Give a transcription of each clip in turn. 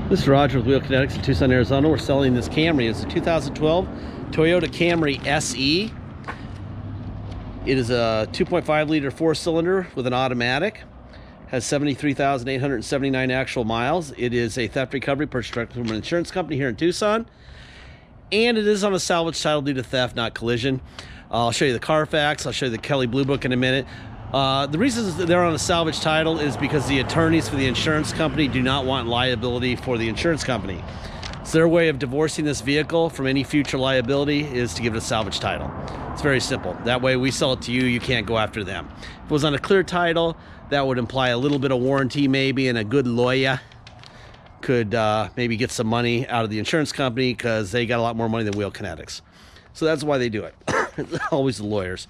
This is Roger with Wheel Kinetics in Tucson, Arizona. We're selling this Camry. It's a 2012 Toyota Camry SE. It is a 2.5 liter 4-cylinder with an automatic. Has 73,879 actual miles. It is a theft recovery purchased directly from an insurance company here in Tucson. And it is on a salvage title due to theft, not collision. I'll show you the Carfax. I'll show you the Kelley Blue Book in a minute. The reasons that they're on a salvage title is because the attorneys for the insurance company do not want liability for the insurance company. So their way of divorcing this vehicle from any future liability is to give it a salvage title. It's very simple. That way we sell it to you, you can't go after them. If it was on a clear title, that would imply a little bit of warranty maybe, and a good lawyer could maybe get some money out of the insurance company because they got a lot more money than Wheel Kinetics. So that's why they do it. It's always the lawyers.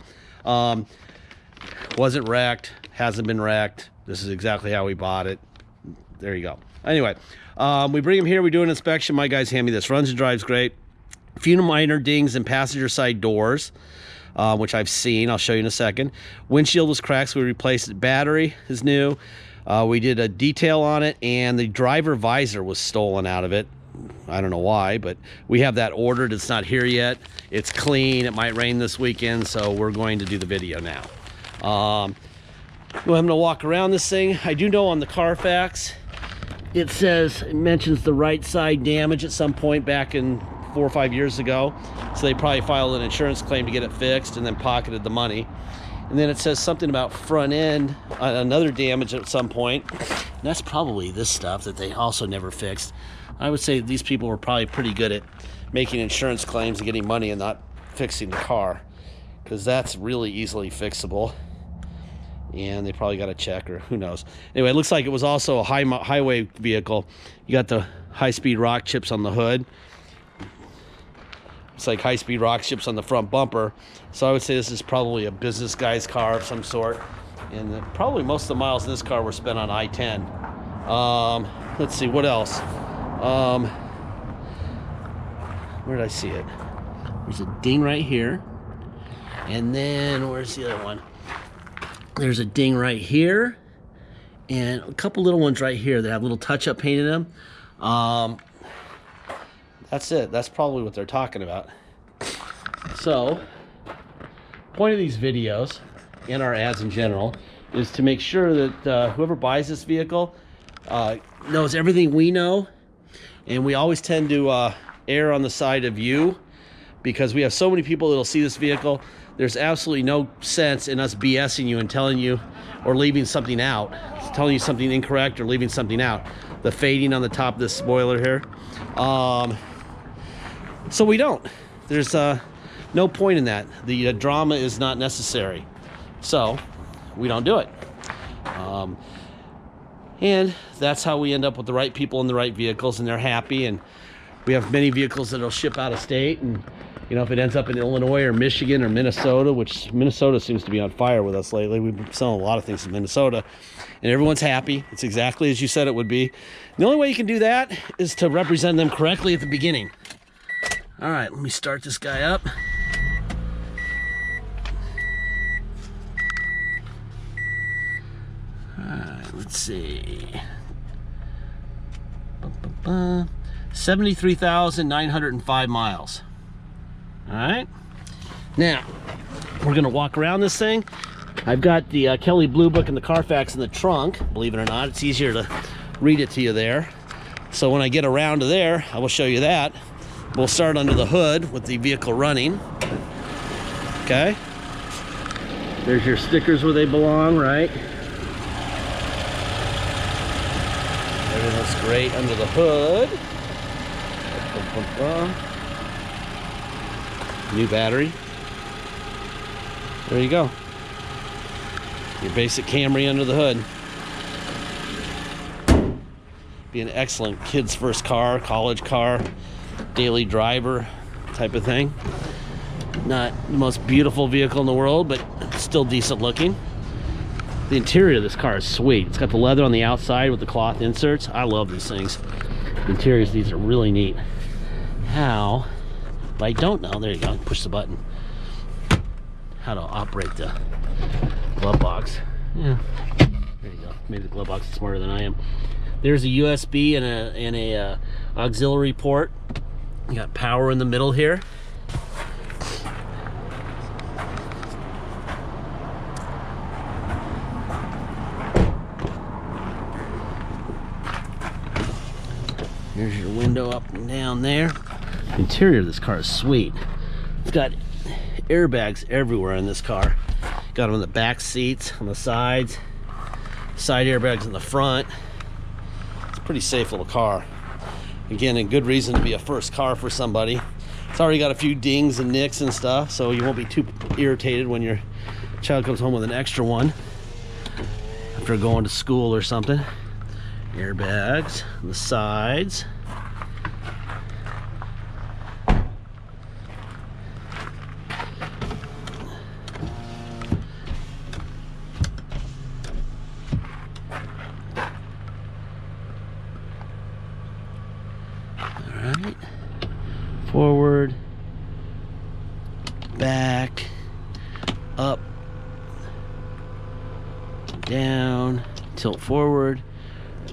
Wasn't wrecked, hasn't been wrecked. This is exactly how we bought it. There you go. Anyway, we bring them here, we do an inspection. My guys hand me this. Runs and drives great. A few minor dings in passenger side doors, which I've seen. I'll show you in a second. Windshield was cracked, so we replaced it. Battery is new. We did a detail on it, and the driver visor was stolen out of it. I don't know why, but we have that ordered. It's not here yet. It's clean. It might rain this weekend, so we're going to do the video now. I'm going to walk around this thing. I do know on the Carfax, it mentions the right side damage at some point back in 4 or 5 years ago. So they probably filed an insurance claim to get it fixed and then pocketed the money. And then it says something about front end, another damage at some point. And that's probably this stuff that they also never fixed. I would say these people were probably pretty good at making insurance claims and getting money and not fixing the car, because that's really easily fixable. And they probably got a check, or who knows. Anyway, it looks like it was also a highway vehicle. You got the high-speed rock chips on the hood. It's like high-speed rock chips on the front bumper. So I would say this is probably a business guy's car of some sort. And probably most of the miles in this car were spent on I-10. Let's see, what else? Where did I see it? There's a ding right here. And then, where's the other one? There's a ding right here, and a couple little ones right here that have little touch-up paint in them. That's it. That's probably what they're talking about. So, point of these videos, and our ads in general, is to make sure that whoever buys this vehicle knows everything we know, and we always tend to err on the side of you, because we have so many people that'll see this vehicle. There's absolutely no sense in us BSing you and telling you or leaving something out, telling you something incorrect or leaving something out. The fading on the top of this spoiler here. So we don't. There's no point in that. The drama is not necessary. So we don't do it. And that's how we end up with the right people in the right vehicles, and they're happy. And we have many vehicles that'll ship out of state, and you know, if it ends up in Illinois or Michigan or Minnesota, which Minnesota seems to be on fire with us lately. We've been selling a lot of things in Minnesota, and everyone's happy. It's exactly as you said it would be. The only way you can do that is to represent them correctly at the beginning. All right, let me start this guy up. All right, let's see. 73,905 miles. All right, now we're gonna walk around this thing. I've got the Kelley Blue Book and the Carfax in the trunk. Believe it or not, it's easier to read it to you there. So when I get around to there, I will show you that. We'll start under the hood with the vehicle running. Okay, there's your stickers where they belong, right? Everything looks great under the hood. New battery. There you go. Your basic Camry under the hood. Be an excellent kid's first car, college car, daily driver type of thing. Not the most beautiful vehicle in the world, but still decent looking. The interior of this car is sweet. It's got the leather on the outside with the cloth inserts. I love these things. The interiors, these are really neat. How, but I don't know, there you go, push the button, how to operate the glove box. Yeah, there you go. Maybe the glove box is smarter than I am. There's a USB and a auxiliary port. You got power in the middle here. Here's your window up and down there. The interior of this car is sweet. It's got airbags everywhere in this car. Got them in the back seats, on the sides, side airbags in the front. It's a pretty safe little car. Again, a good reason to be a first car for somebody. It's already got a few dings and nicks and stuff, so you won't be too irritated when your child comes home with an extra one after going to school or something. Airbags on the sides. Alright. Forward, back, up, down, tilt forward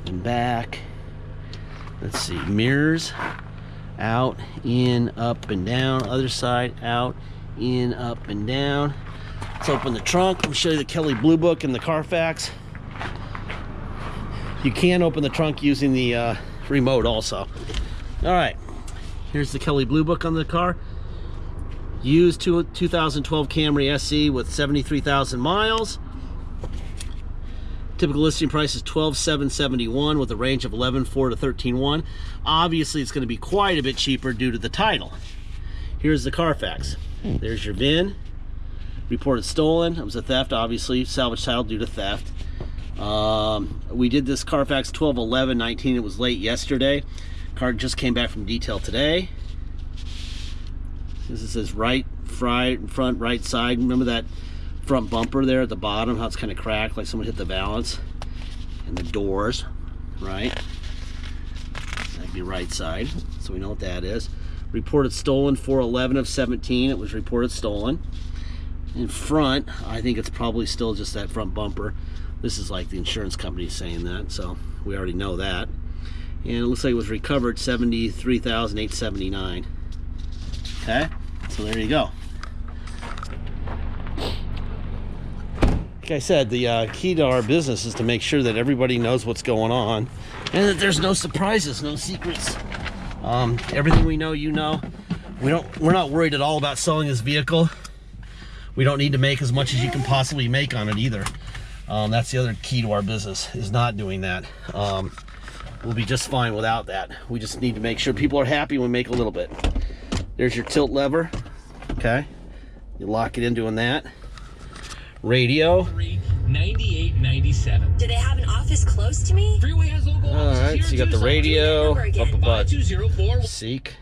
and back. Let's see, mirrors, out, in, up and down. Other side, out, in, up and down. Let's open the trunk. Let me show you the Kelley Blue Book and the Carfax. You can open the trunk using the remote also. All right, here's the Kelley Blue Book on the car. Used 2012 Camry SE with 73,000 miles. Typical listing price is $12,771 with a range of $11,400 to $13,100. Obviously, it's going to be quite a bit cheaper due to the title. Here's the Carfax. There's your VIN. Reported stolen. It was a theft, obviously. Salvage title due to theft. We did this Carfax 12/11/19. It was late yesterday. Car just came back from detail today. This says right front right side. Remember that front bumper there at the bottom, how it's kind of cracked like someone hit the balance? And the doors, right? That'd be right side, so we know what that is. Reported stolen 4/11/17. It was reported stolen. In front, I think it's probably still just that front bumper. This is like the insurance company saying that, so we already know that. And it looks like it was recovered $73,879. Okay, so there you go. Like I said, the key to our business is to make sure that everybody knows what's going on and that there's no surprises, no secrets. Everything we know, you know. We're not worried at all about selling this vehicle. We don't need to make as much as you can possibly make on it either. That's the other key to our business, is not doing that. We'll be just fine without that. We just need to make sure people are happy when we make a little bit. There's your tilt lever. Okay, you lock it in doing that. Radio. 9897. Do they have an office close to me? Freeway has local offices. All right, so you got the radio up above. 5204. Seek.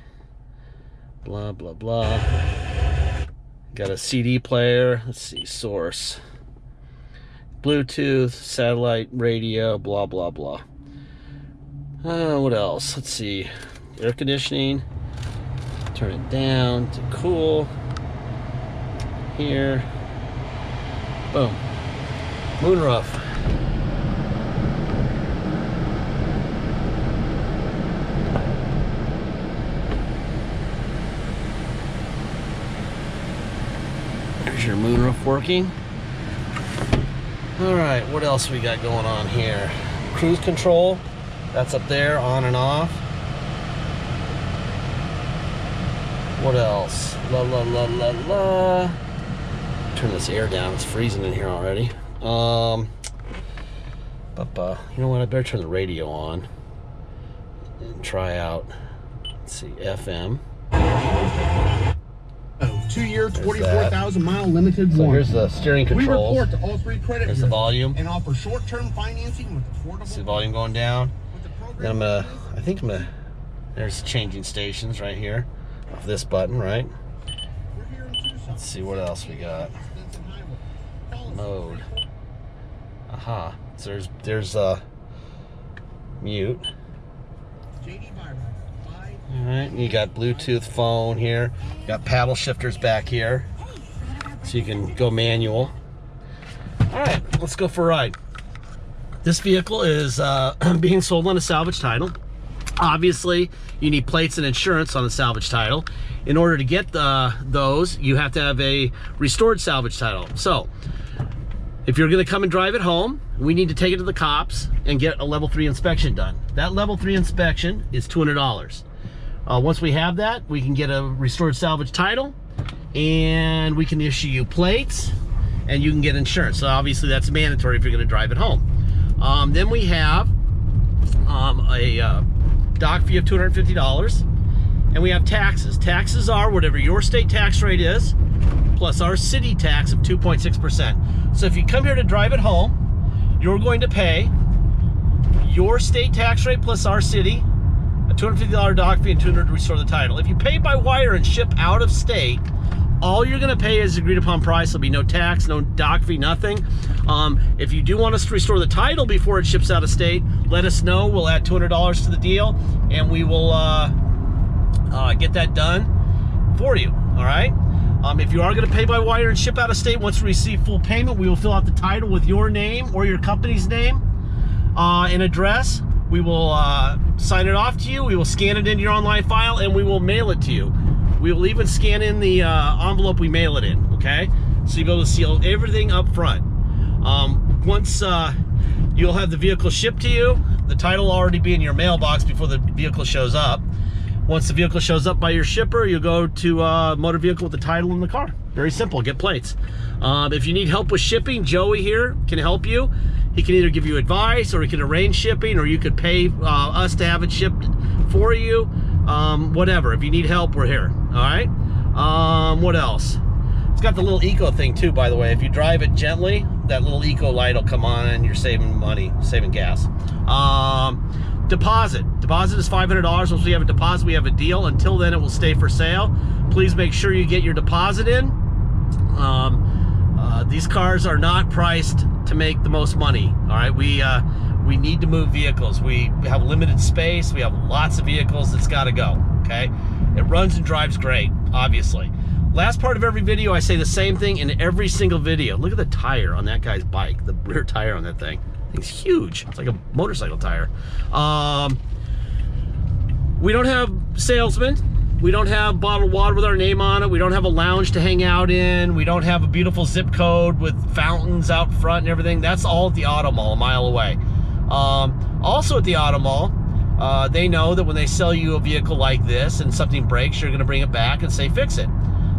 Blah blah blah. Got a CD player. Let's see, source. Bluetooth, satellite radio, blah blah blah. What else? Let's see. Air conditioning. Turn it down to cool. Here. Boom. Moonroof. There's your moonroof working. All right, what else we got going on here? Cruise control. That's up there, on and off. What else? La la la la la. Turn this air down. It's freezing in here already. You know what? I better turn the radio on and try out. Let's see, FM. 2-year, 24,000-mile limited warranty. So here's the steering controls. We report to all 3 credit There's the volume. and offer short-term financing with affordable. See the volume going down. Then there's changing stations right here. Off this button, right? Let's see what else we got. Mode. Aha. So there's mute. Alright, you got Bluetooth phone here. You got paddle shifters back here. So you can go manual. Alright, let's go for a ride. This vehicle is being sold on a salvage title. Obviously, you need plates and insurance on the salvage title. In order to get those, you have to have a restored salvage title. So, if you're gonna come and drive it home, we need to take it to the cops and get a level 3 inspection done. That level 3 inspection is $200. Once we have that, we can get a restored salvage title, and we can issue you plates, and you can get insurance. So obviously that's mandatory if you're gonna drive it home. Then we have a dock fee of $250, and we have taxes. Taxes are whatever your state tax rate is, plus our city tax of 2.6%. So if you come here to drive it home, you're going to pay your state tax rate plus our city, a $250 dock fee, and $200 to restore the title. If you pay by wire and ship out of state, all you're gonna pay is agreed upon price. There'll be no tax, no dock fee, nothing. If you do want us to restore the title before it ships out of state, let us know. We'll add $200 to the deal, and we will get that done for you, all right? If you are gonna pay by wire and ship out of state, once we receive full payment, we will fill out the title with your name or your company's name and address. We will sign it off to you. We will scan it into your online file, and we will mail it to you. We will even scan in the envelope we mail it in, okay? So you'll be able to seal everything up front. Once you'll have the vehicle shipped to you, the title will already be in your mailbox before the vehicle shows up. Once the vehicle shows up by your shipper, you'll go to motor vehicle with the title in the car. Very simple, get plates. If you need help with shipping, Joey here can help you. He can either give you advice, or he can arrange shipping, or you could pay us to have it shipped for you. Whatever, if you need help, we're here, all right? What else? It's got the little eco thing too, by the way. If you drive it gently, that little eco light will come on, and you're saving money, saving gas. Deposit is $500. Once we have a deposit, we have a deal. Until then, it will stay for sale. Please make sure you get your deposit in. These cars are not priced to make the most money, all right? We need to move vehicles. We have limited space. We have lots of vehicles that's got to go, okay? It runs and drives great, obviously. Last part of every video, I say the same thing in every single video. Look at the tire on that guy's bike, the rear tire on that thing. It's huge. It's like a motorcycle tire. We don't have salesmen. We don't have bottled water with our name on it. We don't have a lounge to hang out in. We don't have a beautiful zip code with fountains out front and everything. That's all at the auto mall, a mile away. Also at the auto mall, they know that when they sell you a vehicle like this and something breaks, you're gonna bring it back and say, fix it,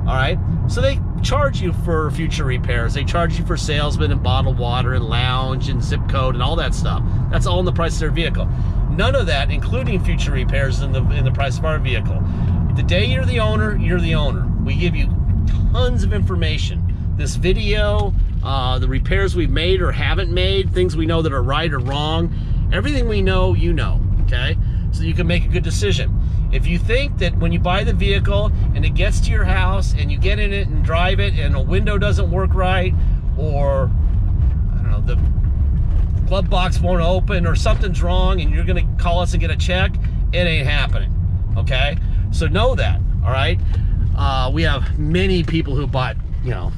all right? So they charge you for future repairs. They charge you for salesmen and bottled water and lounge and zip code and all that stuff. That's all in the price of their vehicle. None of that, including future repairs, in the price of our vehicle. The day you're the owner, you're the owner. We give you tons of information. This video, the repairs we've made or haven't made, things we know that are right or wrong, everything we know, you know, okay? So you can make a good decision. If you think that when you buy the vehicle and it gets to your house and you get in it and drive it and a window doesn't work right, or, I don't know, the glove box won't open or something's wrong and you're gonna call us and get a check, it ain't happening, okay? So know that, all right? We have many people who bought, you know,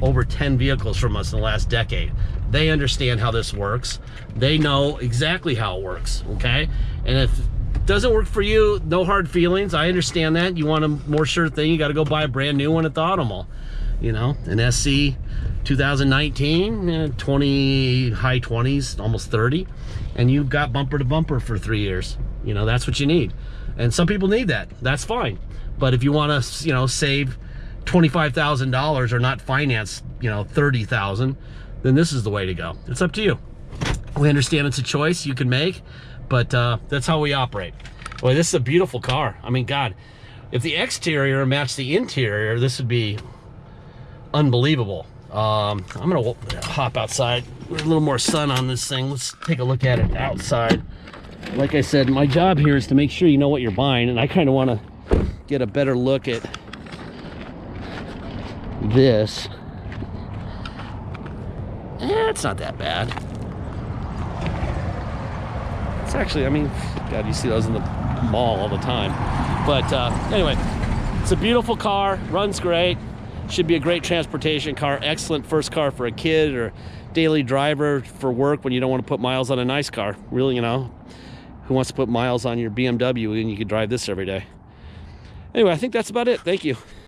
over 10 vehicles from us in the last decade. They understand how this works. They know exactly how it works, okay? And if it doesn't work for you, no hard feelings. I understand that. You want a more sure thing, you gotta go buy a brand new one at the auto mall. You know, an SC 2019, high 20s, almost 30, and you've got bumper to bumper for 3 years. You know, that's what you need. And some people need that. That's fine. But if you want to, you know, save $25,000 or not finance, you know, $30,000, then this is the way to go. It's up to you. We understand it's a choice you can make, but that's how we operate. Boy, this is a beautiful car. I mean, God, if the exterior matched the interior, this would be unbelievable. I'm gonna hop outside. There's a little more sun on this thing. Let's take a look at it outside. Like I said, my job here is to make sure you know what you're buying, and I kind of want to get a better look at this. It's not that bad. It's actually, I mean, God, you see those in the mall all the time. But anyway, it's a beautiful car, runs great, Should be a great transportation car. Excellent first car for a kid or daily driver for work when you don't want to put miles on a nice car. Really, you know, who wants to put miles on your BMW and you could drive this every day? Anyway, I think that's about it. Thank you.